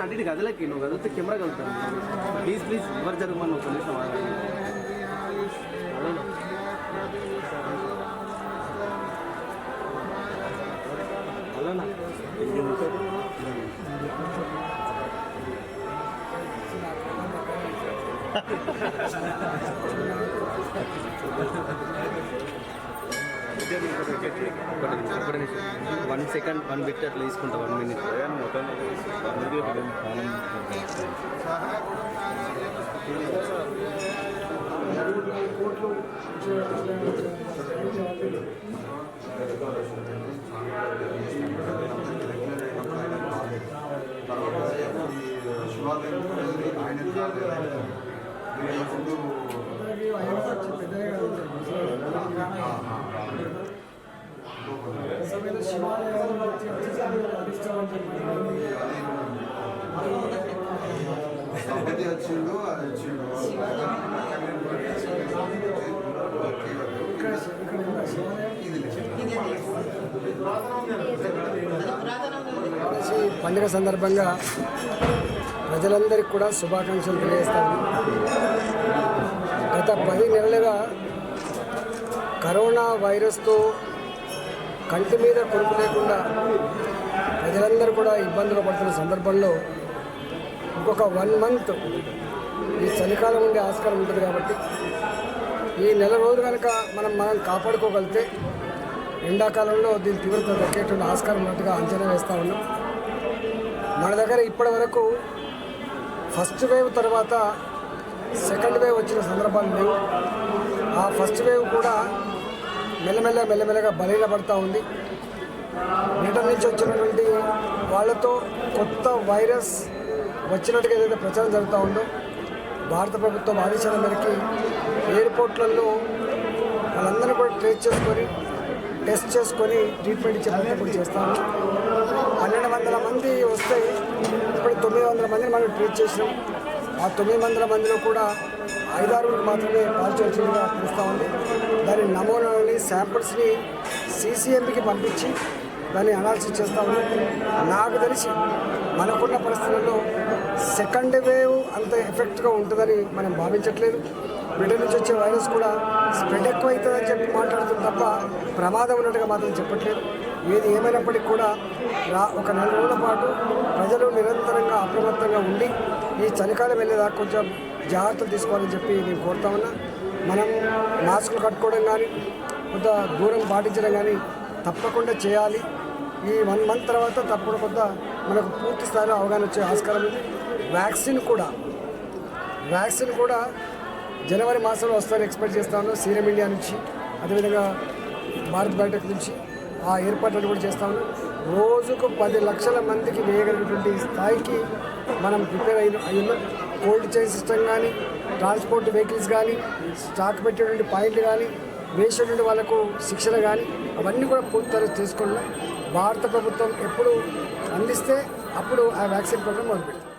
అంటే ఇది గదిలోకి నువ్వు గదిలితే కెమెరా కలుగుతాను. ప్లీజ్ ప్లీజ్ ఎవరు జరగమని ఒక నిమిషం అలానా వన్ సెకండ్ 1 బిట్ అట్లా తీసుకుంటా 1 మినిట్ పండుగ సందర్భంగా ప్రజలందరికీ కూడా శుభాకాంక్షలు తెలియజేస్తాను. గత 10 నెలలుగా కరోనా వైరస్తో కంటి మీద కొరుకు లేకుండా ప్రజలందరూ కూడా ఇబ్బందులు పడుతున్న సందర్భంలో ఇంకొక 1 మంత్ ఈ చలికాలం ఉండే ఆస్కారం ఉంటుంది కాబట్టి ఈ నెల రోజులు కనుక మనం కాపాడుకోగలిగితే ఎండాకాలంలో దీని తీవ్రత తగ్గేటువంటి ఆస్కారం ఉన్నట్టుగా అంచనా వేస్తూ ఉన్నాం. మన దగ్గర ఇప్పటి వరకు ఫస్ట్ వేవ్ తర్వాత సెకండ్ వేవ్ వచ్చిన సందర్భాలు లేవు. ఆ ఫస్ట్ వేవ్ కూడా మెల్లమెల్లగా బలహీనపడుతూ ఉంది. బ్రిటన్ నుంచి వచ్చినటువంటి వాళ్ళతో కొత్త వైరస్ వచ్చినట్టుగా ఏదైతే ప్రచారం జరుగుతూ ఉందో భారత ప్రభుత్వం ఆదేశాల మేరకు ఎయిర్పోర్ట్లలో వాళ్ళందరినీ కూడా టెస్ట్ చేసుకొని ట్రీట్మెంట్ ఇచ్చే ప్రయత్నం కూడా చేస్తాము. 1200 మంది వస్తే ఇప్పుడు 900 మందిని మనం ట్రీట్ చేసినాం. ఆ 900 మందిలో కూడా 5-6 మాత్రమే పాజిటివ్ వచ్చినట్టుగా తెలుస్తూ ఉంది. దాని నమూనాలని శాంపిల్స్ని CCMBకి పంపించి దాన్ని అనాలిసిస్ చేస్తూ ఉన్నాం. నాకు తెలిసి మనకున్న పరిస్థితుల్లో సెకండ్ వేవ్ అంత ఎఫెక్ట్గా ఉంటుందని మనం భావించట్లేదు. బ్రిటన్ నుంచి వచ్చే వైరస్ కూడా స్ప్రెడ్ ఎక్కువ అవుతుందని చెప్పి మాట్లాడుతుంది తప్ప ప్రమాదం ఉన్నట్టుగా మాత్రం చెప్పట్లేదు. ఏది ఏమైనప్పటికీ కూడా ఒక 4 రోజుల పాటు ప్రజలు నిరంతరంగా అప్రమత్తంగా ఉండి ఈ చలికాలం వెళ్ళేదాకా కొంచెం జాగ్రత్తలు తీసుకోవాలని చెప్పి నేను కోరుతా ఉన్నా. మనం మాస్కులు కట్టుకోవడం కానీ కొంత దూరం పాటించడం కానీ తప్పకుండా చేయాలి. ఈ 1 మంత్ తర్వాత తప్పకుండా మనకు పూర్తి స్థాయిలో అవగాహన వచ్చే ఆస్కారం ఉంది. వ్యాక్సిన్ కూడా జనవరి మాసంలో వస్తారని ఎక్స్పెక్ట్ చేస్తా ఉన్నాం. సీరం ఇండియా నుంచి అదేవిధంగా భారత్ బయోటెక్ నుంచి ఆ ఏర్పాట్లు కూడా చేస్తా ఉన్నాం. రోజుకు 10 లక్షల మందికి వేయగలిగినటువంటి స్థాయికి మనం ప్రిపేర్ అయ్యున్నాం. కోల్డ్ చైన్ సిస్టమ్ కానీ ట్రాన్స్పోర్ట్ వెహికల్స్ కానీ స్టాక్ పెట్టేటువంటి పాయింట్లు కానీ వేసేటువంటి వాళ్ళకు శిక్షణ కానీ అవన్నీ కూడా పూర్తి చేసుకున్నాం. భారత ప్రభుత్వం ఎప్పుడు అందిస్తే అప్పుడు ఆ వ్యాక్సిన్ ప్రోగ్రాం మొదలుపెట్టింది.